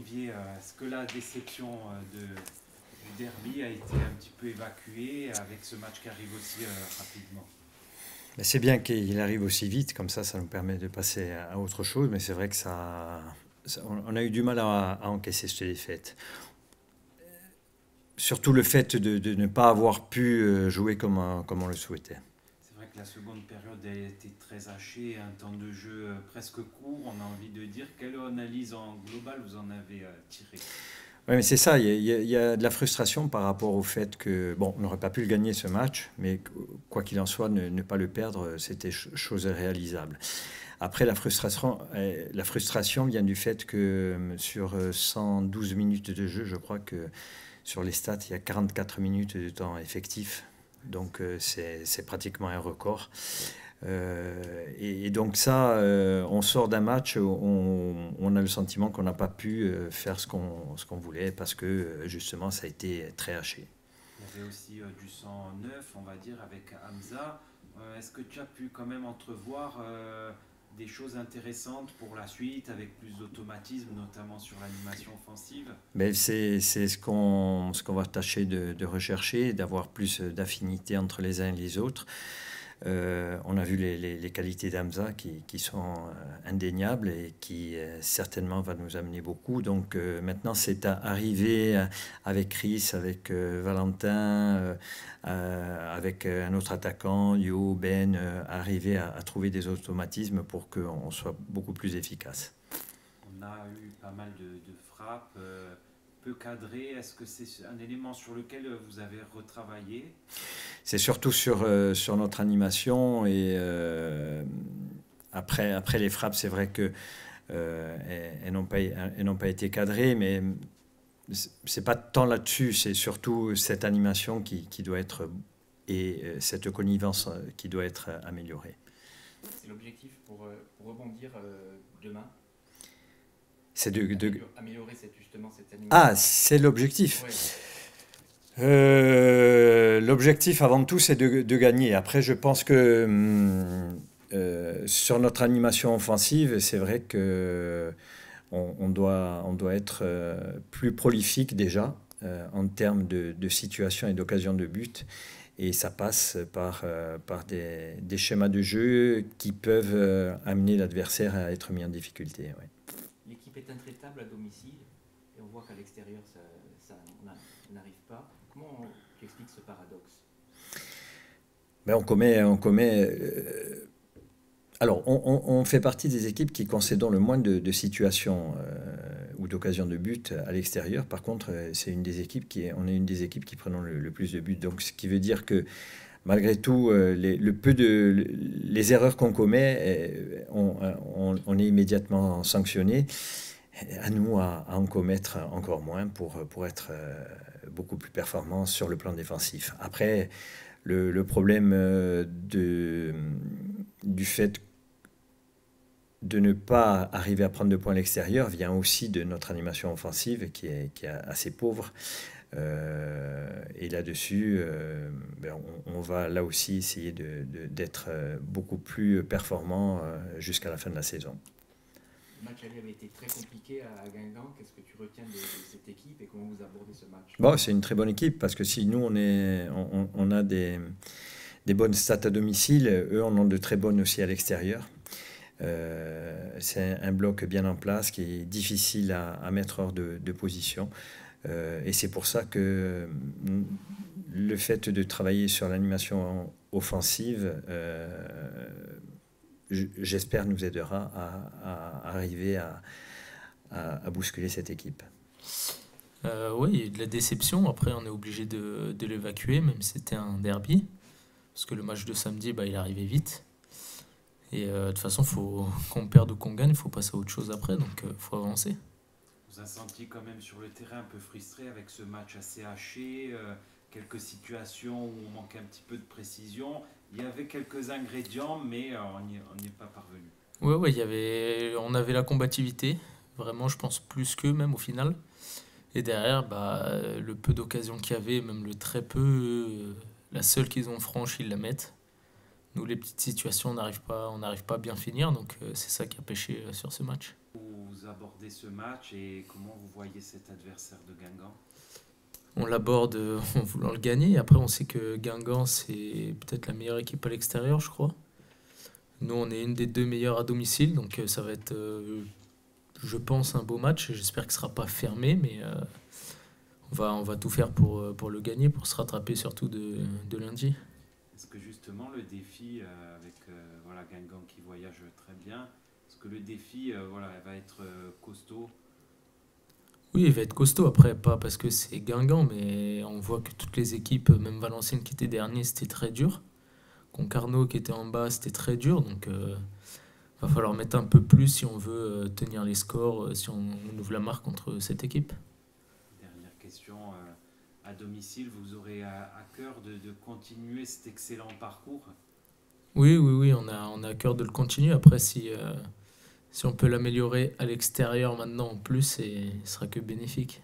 Olivier, est-ce que la déception du derby a été un petit peu évacuée avec ce match qui arrive aussi rapidement? Mais c'est bien qu'il arrive aussi vite, comme ça nous permet de passer à autre chose, mais c'est vrai que on a eu du mal à encaisser cette défaite. Surtout le fait de ne pas avoir pu jouer comme on le souhaitait. C'est vrai que la seconde période a été très hachée, un temps de jeu presque court. On a envie de dire quelle analyse en global vous en avez tiré? Oui, mais c'est ça, il y a de la frustration par rapport au fait que, bon, on n'aurait pas pu le gagner ce match, mais quoi qu'il en soit, ne pas le perdre, c'était chose réalisable. Après, la frustration vient du fait que sur 112 minutes de jeu, je crois que sur les stats, il y a 44 minutes de temps effectif. Donc c'est pratiquement un record. Et donc ça, on sort d'un match où on a le sentiment qu'on n'a pas pu faire ce qu'on voulait parce que justement ça a été très haché. Il y avait aussi du sang neuf, on va dire, avec Hamza. Est-ce que tu as pu quand même entrevoir des choses intéressantes pour la suite, avec plus d'automatisme, notamment sur l'animation offensive? Mais c'est ce qu'on va tâcher de rechercher, d'avoir plus d'affinité entre les uns et les autres. On a vu les qualités d'Hamza qui sont indéniables et qui certainement va nous amener beaucoup. Donc maintenant, c'est à arriver avec Chris, avec Valentin, avec un autre attaquant, Yo, Ben, arriver à trouver des automatismes pour qu'on soit beaucoup plus efficace. On a eu pas mal de frappes, peu cadrées. Est-ce que c'est un élément sur lequel vous avez retravaillé? C'est surtout sur notre animation et après les frappes, c'est vrai que elles n'ont pas été cadrées, mais c'est pas tant là-dessus, c'est surtout cette animation qui doit être et cette connivence qui doit être améliorée. C'est l'objectif pour rebondir demain, C'est améliorer justement cette animation. Ah, c'est l'objectif. Ouais. L'objectif avant tout, c'est de gagner. Après, je pense que sur notre animation offensive, c'est vrai que on doit être plus prolifique déjà en termes de situation et d'occasion de but. Et ça passe par des schémas de jeu qui peuvent amener l'adversaire à être mis en difficulté. Ouais. L'équipe est intraitable à domicile et on voit qu'à l'extérieur, on n'arrive pas. Comment tu expliques ce paradoxe? Ben alors, on fait partie des équipes qui concédons le moins de situations ou d'occasions de but à l'extérieur. Par contre, on est une des équipes qui prenons le plus de buts. Donc, ce qui veut dire que malgré tout, les erreurs qu'on commet, on est immédiatement sanctionné. À nous à en commettre encore moins pour être beaucoup plus performant sur le plan défensif. Après, le problème du fait de ne pas arriver à prendre de points à l'extérieur vient aussi de notre animation offensive qui est assez pauvre. Et là-dessus, on va là aussi essayer d'être beaucoup plus performant jusqu'à la fin de la saison. Le match aller avait été très compliqué à Guingamp. Qu'est-ce que tu retiens de cette équipe et comment vous abordez ce match? Bon, c'est une très bonne équipe parce que si nous, on a des bonnes stats à domicile, eux en ont de très bonnes aussi à l'extérieur. C'est un bloc bien en place qui est difficile à mettre hors de position. Et c'est pour ça que le fait de travailler sur l'animation offensive, j'espère, nous aidera à arriver à bousculer cette équipe. Oui, il y a eu de la déception. Après, on est obligé de l'évacuer, même si c'était un derby. Parce que le match de samedi, il est arrivé vite. Et de toute façon, qu'on perde ou qu'on gagne, il faut passer à autre chose après. Donc, il faut avancer. Vous avez senti quand même sur le terrain un peu frustré avec ce match assez haché, quelques situations où on manquait un petit peu de précision. Il y avait quelques ingrédients, mais on n'y est pas parvenu. Ouais, on avait la combativité. Vraiment, je pense plus qu'eux, même au final. Et derrière, le peu d'occasions qu'il y avait, même le très peu, la seule qu'ils ont franchie, ils la mettent. Nous, les petites situations, on n'arrive pas à bien finir. Donc, c'est ça qui a pêché sur ce match. Vous vous abordez ce match et comment vous voyez cet adversaire de Guingamp? On l'aborde en voulant le gagner. Après, on sait que Guingamp, c'est peut-être la meilleure équipe à l'extérieur, je crois. Nous, on est une des deux meilleures à domicile, donc ça va être, je pense, un beau match. J'espère que ce ne sera pas fermé, mais on va tout faire pour le gagner, pour se rattraper surtout de lundi. Est-ce que justement le défi avec voilà, Guingamp qui voyage très bien, est-ce que le défi voilà, va être costaud? Oui, il va être costaud après, pas parce que c'est Guingamp, mais on voit que toutes les équipes, même Valenciennes qui était dernier, c'était très dur. Concarneau qui était en bas, c'était très dur, donc va falloir mettre un peu plus si on veut tenir les scores, si on ouvre la marque contre cette équipe. Dernière question, à domicile, vous aurez à cœur de continuer cet excellent parcours? Oui, on a à cœur de le continuer. Après, si on peut l'améliorer à l'extérieur maintenant en plus, ce sera que bénéfique.